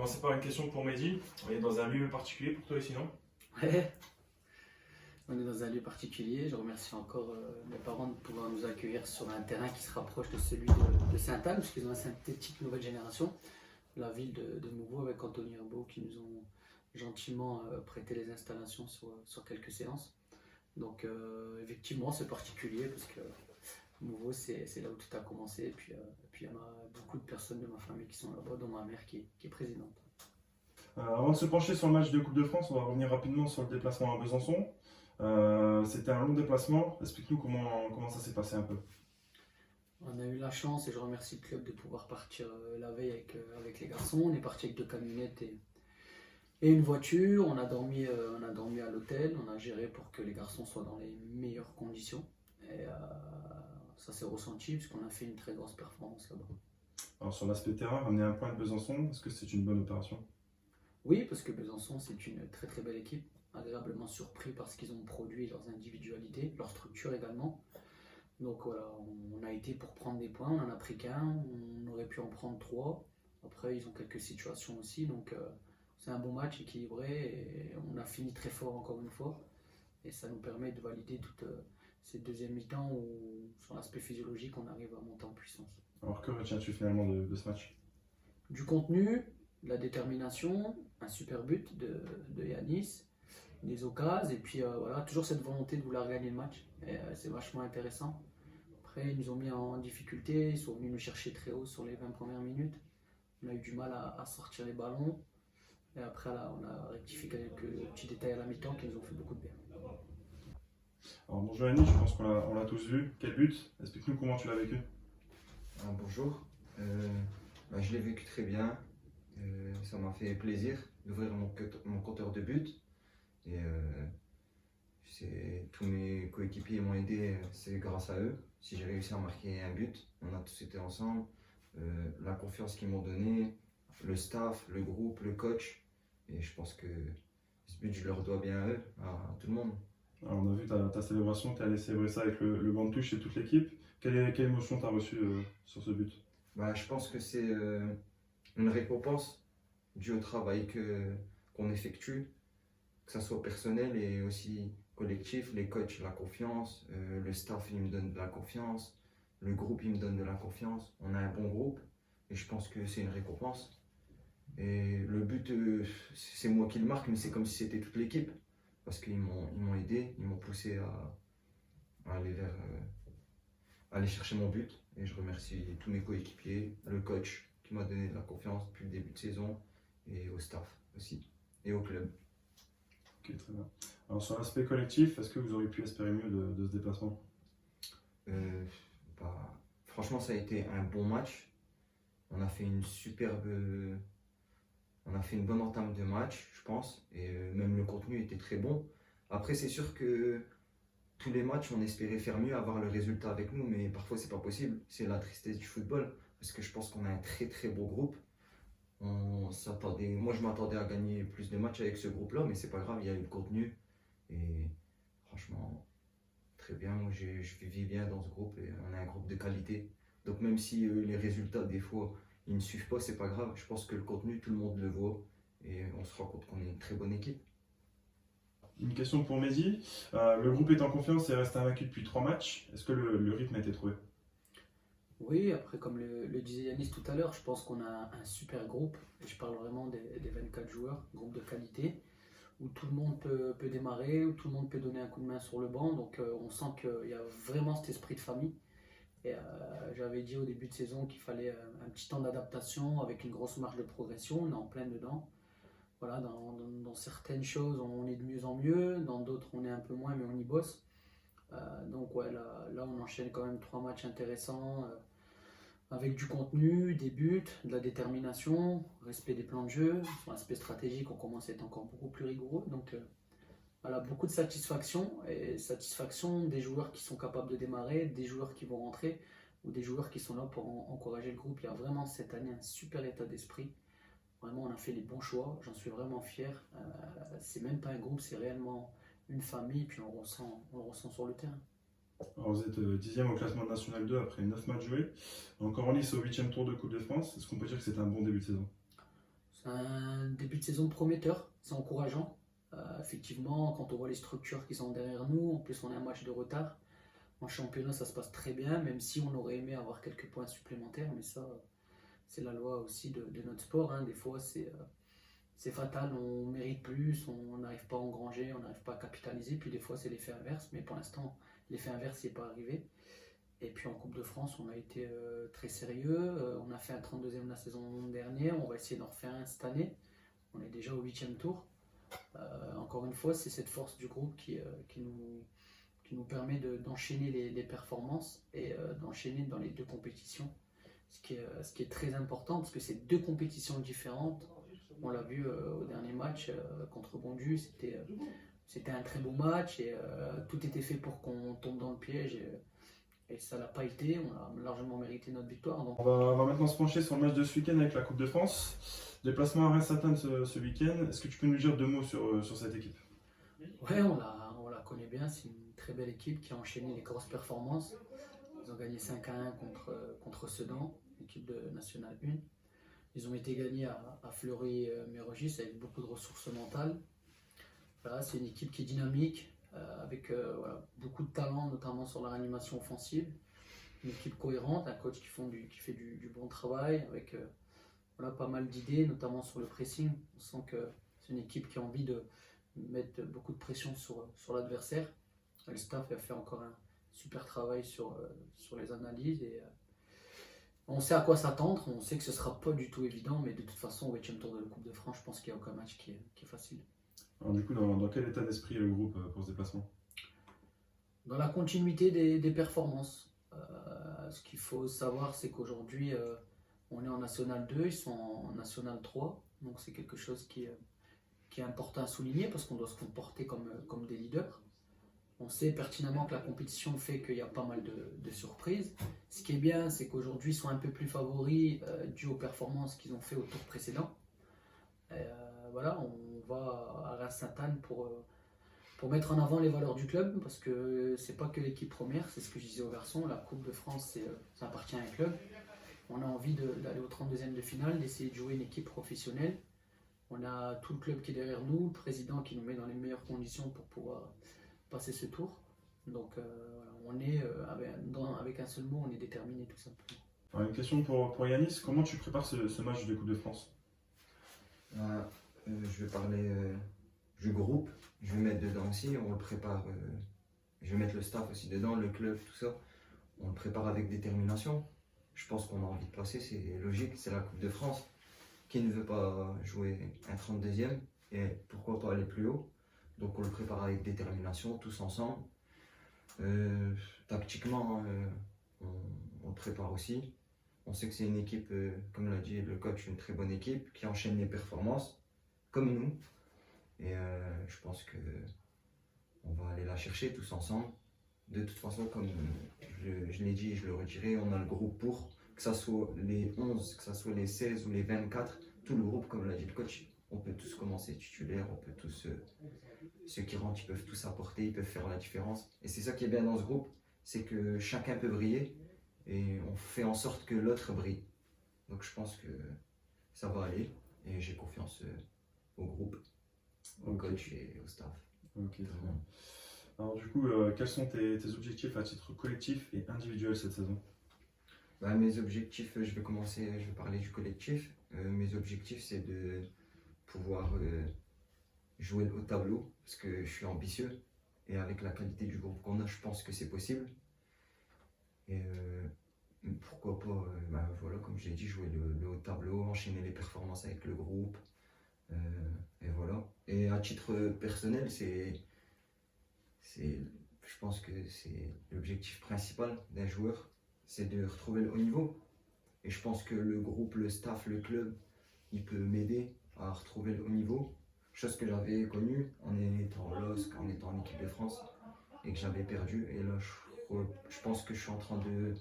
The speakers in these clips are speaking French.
commencer par une question pour Mehdi. On est dans un lieu particulier pour toi ici, non? Ouais, on est dans un lieu particulier. Je remercie encore mes parents de pouvoir nous accueillir sur un terrain qui se rapproche de celui de Sainte-Anne, parce qu'ils ont un synthétique nouvelle génération. La ville de Mouveau avec Anthony Herbeau qui nous ont gentiment prêté les installations sur quelques séances. Donc effectivement c'est particulier parce que Mouveau c'est là où tout a commencé. Et puis il y en a beaucoup de personnes de ma famille qui sont là-bas, dont ma mère qui est présidente. Avant de se pencher sur le match de Coupe de France, on va revenir rapidement sur le déplacement à Besançon. C'était un long déplacement. Explique-nous comment ça s'est passé un peu. On a eu la chance, et je remercie le club, de pouvoir partir la veille avec les garçons. On est parti avec 2 camionnettes et une voiture. On a dormi à l'hôtel. On a géré pour que les garçons soient dans les meilleures conditions. Et ça s'est ressenti puisqu'on a fait une très grosse performance là-bas. Alors sur l'aspect terrain, ramener un point de Besançon, est-ce que c'est une bonne opération? Oui, parce que Besançon, c'est une très très belle équipe. Agréablement surpris par ce qu'ils ont produit, leurs individualités, leur structure également. Donc voilà, on a été pour prendre des points, on en a pris qu'un, on aurait pu en prendre 3. Après, ils ont quelques situations aussi, donc c'est un bon match équilibré et on a fini très fort encore une fois. Et ça nous permet de valider toute cette deuxième mi-temps où, sur l'aspect physiologique, on arrive à monter en puissance. Alors que retiens-tu finalement de ce match? Du contenu, de la détermination, un super but de Yanis, des occasions, et puis voilà, toujours cette volonté de vouloir gagner le match. Et c'est vachement intéressant. Après, ils nous ont mis en difficulté, ils sont venus nous chercher très haut sur les 20 premières minutes. On a eu du mal à sortir les ballons. Et après, là, on a rectifié quelques petits détails à la mi-temps qui nous ont fait beaucoup de bien. Alors bonjour Yannick, je pense qu'on l'a tous vu. Quel but? Explique-nous comment tu l'as vécu. Bonjour, je l'ai vécu très bien. Ça m'a fait plaisir d'ouvrir mon compteur de but. Et tous mes coéquipiers m'ont aidé, c'est grâce à eux. Si j'ai réussi à marquer un but, on a tous été ensemble. La confiance qu'ils m'ont donnée, le staff, le groupe, le coach. Et je pense que ce but, je leur dois bien à eux, à tout le monde. Alors on a vu ta célébration, tu as allé célébrer ça avec le banc de touche et toute l'équipe. Quelle émotion tu as reçue sur ce but? Je pense que c'est une récompense due au travail qu'on effectue, que ce soit personnel et aussi collectif. Les coachs, la confiance, le staff, il me donne de la confiance, le groupe, il me donne de la confiance. On a un bon groupe et je pense que c'est une récompense. Et le but, c'est moi qui le marque, mais c'est comme si c'était toute l'équipe. Parce qu'ils m'ont aidé, ils m'ont poussé à aller chercher mon but. Et je remercie tous mes coéquipiers, le coach qui m'a donné de la confiance depuis le début de saison, et au staff aussi, et au club. Ok, très bien. Alors sur l'aspect collectif, est-ce que vous auriez pu espérer mieux de ce déplacement? Franchement, ça a été un bon match. On a fait une bonne entame de match, je pense, et même le contenu était très bon. Après, c'est sûr que tous les matchs, on espérait faire mieux, avoir le résultat avec nous, mais parfois c'est pas possible. C'est la tristesse du football, parce que je pense qu'on a un très très beau groupe. Moi, je m'attendais à gagner plus de matchs avec ce groupe-là, mais c'est pas grave, il y a eu le contenu. Et franchement, très bien. Moi, je vis bien dans ce groupe et on a un groupe de qualité. Donc même si les résultats, des fois, ils ne suivent pas, c'est pas grave. Je pense que le contenu, tout le monde le voit et on se rend compte qu'on est une très bonne équipe. Une question pour Mehdi. Le groupe est en confiance et reste invaincu depuis 3 matchs. Est-ce que le rythme a été trouvé? Oui, après, comme le disait Yanis tout à l'heure, je pense qu'on a un super groupe. Et je parle vraiment des 24 joueurs, groupe de qualité, où tout le monde peut démarrer, où tout le monde peut donner un coup de main sur le banc. Donc on sent qu'il y a vraiment cet esprit de famille. Et j'avais dit au début de saison qu'il fallait un petit temps d'adaptation avec une grosse marge de progression. On est en plein dedans. Voilà, dans certaines choses, on est de mieux en mieux. Dans d'autres, on est un peu moins, mais on y bosse. Donc ouais, là, on enchaîne quand même 3 matchs intéressants avec du contenu, des buts, de la détermination, respect des plans de jeu. Sur l'aspect stratégique, on commence à être encore beaucoup plus rigoureux. Donc voilà, beaucoup de satisfaction, et satisfaction des joueurs qui sont capables de démarrer, des joueurs qui vont rentrer ou des joueurs qui sont là pour encourager le groupe. Il y a vraiment cette année un super état d'esprit. Vraiment, on a fait les bons choix, j'en suis vraiment fier. C'est même pas un groupe, c'est réellement une famille, puis on le ressent sur le terrain. Alors vous êtes 10e au classement national 2 après 9 matchs joués. Encore en lice au 8e tour de Coupe de France. Est-ce qu'on peut dire que c'est un bon début de saison? C'est un début de saison prometteur, c'est encourageant. Effectivement, quand on voit les structures qui sont derrière nous, en plus on a un match de retard. En championnat, ça se passe très bien, même si on aurait aimé avoir quelques points supplémentaires, mais ça, c'est la loi aussi de notre sport, hein. Des fois, c'est fatal, on mérite plus, on n'arrive pas à engranger, on n'arrive pas à capitaliser, puis des fois, c'est l'effet inverse, mais pour l'instant, l'effet inverse n'est pas arrivé. Et puis en Coupe de France, on a été très sérieux, on a fait un 32e la saison dernière, on va essayer d'en refaire un cette année, on est déjà au 8e tour. Encore une fois, c'est cette force du groupe qui nous permet d'enchaîner les performances et d'enchaîner dans les deux compétitions, ce qui est très important parce que c'est deux compétitions différentes. On l'a vu au dernier match contre Bondu, c'était un très beau match et tout était fait pour qu'on tombe dans le piège et ça l'a pas été, on a largement mérité notre victoire. Donc. On va maintenant se pencher sur le match de ce week-end avec la Coupe de France. Déplacement à Reims-Saint-Anne ce week-end. Est-ce que tu peux nous dire deux mots sur cette équipe? Ouais, on la connaît bien, c'est une très belle équipe qui a enchaîné les grosses performances. Ils ont gagné 5-1 contre Sedan, équipe de National 1. Ils ont été gagnés à Fleury-Mérogis avec beaucoup de ressources mentales. Voilà, c'est une équipe qui est dynamique, avec voilà, beaucoup de talent, notamment sur la réanimation offensive. Une équipe cohérente, un coach qui fait du bon travail, avec voilà, pas mal d'idées, notamment sur le pressing. On sent que c'est une équipe qui a envie de mettre beaucoup de pression sur l'adversaire. Le staff a fait encore un super travail sur les analyses et on sait à quoi s'attendre. On sait que ce ne sera pas du tout évident, mais de toute façon, au 8e tour de la Coupe de France, je pense qu'il n'y a aucun match qui est facile. Alors du coup, dans quel état d'esprit est le groupe pour ce déplacement? Dans la continuité des performances. Ce qu'il faut savoir, c'est qu'aujourd'hui, on est en National 2, ils sont en National 3, donc c'est quelque chose qui est important à souligner parce qu'on doit se comporter comme des leaders. On sait pertinemment que la compétition fait qu'il y a pas mal de surprises. Ce qui est bien, c'est qu'aujourd'hui, ils sont un peu plus favoris dû aux performances qu'ils ont fait au tour précédent. Voilà, on va à Reims-Saint-Anne pour mettre en avant les valeurs du club parce que c'est pas que l'équipe première, c'est ce que je disais aux garçons. La Coupe de France, ça appartient à un club. On a envie d'aller au 32e de finale, d'essayer de jouer une équipe professionnelle. On a tout le club qui est derrière nous, le président qui nous met dans les meilleures conditions pour pouvoir passer ce tour. Donc on est, avec un seul mot, on est déterminé tout simplement. Alors, une question pour Yanis, comment tu prépares ce match de Coupe de France? Je vais parler du groupe, je vais mettre dedans aussi, on le prépare, je vais mettre le staff aussi dedans, le club, tout ça. On le prépare avec détermination. Je pense qu'on a envie de passer, c'est logique, c'est la Coupe de France. Qui ne veut pas jouer un 32e et pourquoi pas aller plus haut? Donc on le prépare avec détermination, tous ensemble. Tactiquement, on le prépare aussi. On sait que c'est une équipe, comme l'a dit le coach, une très bonne équipe qui enchaîne les performances, comme nous. Et je pense qu'on va aller la chercher tous ensemble. De toute façon, comme je l'ai dit et je le redirai, on a le groupe pour, que ce soit les 11, que ce soit les 16 ou les 24, tout le groupe, comme l'a dit le coach, on peut tous commencer titulaires, on peut tous, ceux qui rentrent, ils peuvent tous apporter, ils peuvent faire la différence. Et c'est ça qui est bien dans ce groupe, c'est que chacun peut briller et on fait en sorte que l'autre brille. Donc je pense que ça va aller et j'ai confiance au groupe, au coach et au staff. Ok, très bien. Alors du coup, quels sont tes objectifs à titre collectif et individuel cette saison? Mes objectifs, je vais parler du collectif. Mes objectifs, c'est de pouvoir jouer le haut tableau, parce que je suis ambitieux, et avec la qualité du groupe qu'on a, je pense que c'est possible. Et pourquoi pas, voilà, comme je l'ai dit, jouer le haut tableau, enchaîner les performances avec le groupe, et voilà. Et à titre personnel, je pense que c'est l'objectif principal d'un joueur, c'est de retrouver le haut niveau. Et je pense que le groupe, le staff, le club, il peut m'aider à retrouver le haut niveau. Chose que j'avais connue en étant en LOSC, en étant en équipe de France, et que j'avais perdu. Et là, je pense que je suis en train de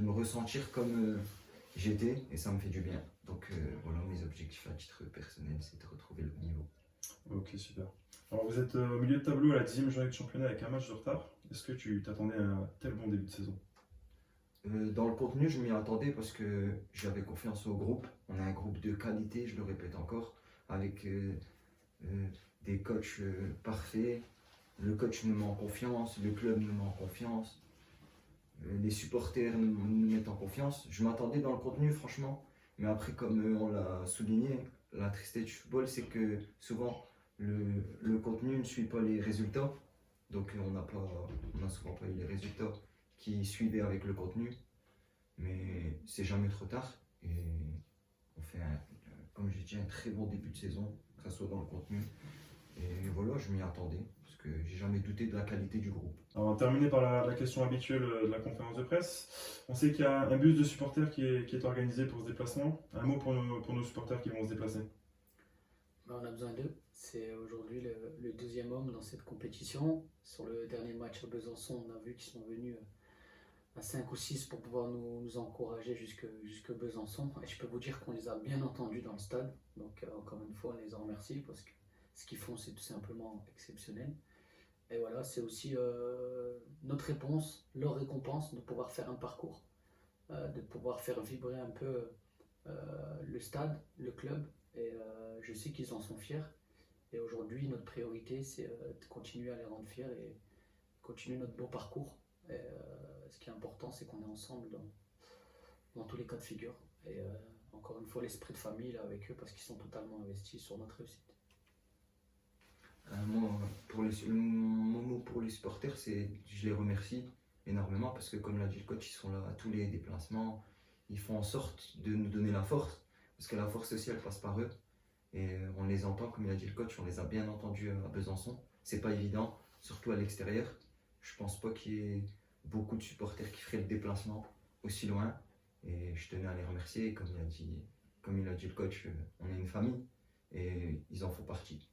me ressentir comme j'étais, et ça me fait du bien. Donc voilà, mes objectifs à titre personnel, c'est de retrouver le haut niveau. Ok, super. Alors vous êtes au milieu de tableau à la 10e journée de championnat avec un match de retard. Est-ce que tu t'attendais à un tel bon début de saison? Dans le contenu, je m'y attendais parce que j'avais confiance au groupe. On a un groupe de qualité, je le répète encore, avec euh, des coachs parfaits. Le coach nous met en confiance, le club nous met en confiance, les supporters nous mettent en confiance. Je m'attendais dans le contenu, franchement. Mais après, comme on l'a souligné, la tristesse du football, c'est que souvent le contenu ne suit pas les résultats. Donc on n'a souvent pas eu les résultats qui suivaient avec le contenu. Mais c'est jamais trop tard. Et on fait, comme j'ai dit, un très bon début de saison, que ce soit dans le contenu. Et voilà, je m'y attendais, parce que j'ai jamais douté de la qualité du groupe. Alors, on va terminer par la question habituelle de la conférence de presse. On sait qu'il y a un bus de supporters qui est organisé pour ce déplacement. Un mot pour nos supporters qui vont se déplacer. Ben, on a besoin d'eux. C'est aujourd'hui le deuxième homme dans cette compétition. Sur le dernier match à Besançon, on a vu qu'ils sont venus à 5 ou 6 pour pouvoir nous encourager jusque Besançon. Et je peux vous dire qu'on les a bien entendus dans le stade. Donc encore une fois, on les en remercie parce que ce qu'ils font, c'est tout simplement exceptionnel. Et voilà, c'est aussi notre réponse, leur récompense de pouvoir faire un parcours, de pouvoir faire vibrer un peu le stade, le club. Et je sais qu'ils en sont fiers. Et aujourd'hui, notre priorité, c'est de continuer à les rendre fiers et continuer notre beau parcours. Et, ce qui est important, c'est qu'on est ensemble dans tous les cas de figure. Et encore une fois, l'esprit de famille là, avec eux parce qu'ils sont totalement investis sur notre réussite. Mon mot pour les supporters, c'est je les remercie énormément parce que, comme l'a dit le coach, ils sont là à tous les déplacements. Ils font en sorte de nous donner la force parce que la force aussi, elle passe par eux. Et on les entend, comme il a dit le coach, on les a bien entendus à Besançon. C'est pas évident, surtout à l'extérieur. Je pense pas qu'il y ait beaucoup de supporters qui feraient le déplacement aussi loin. Et je tenais à les remercier. Comme il a dit le coach, on est une famille et ils en font partie.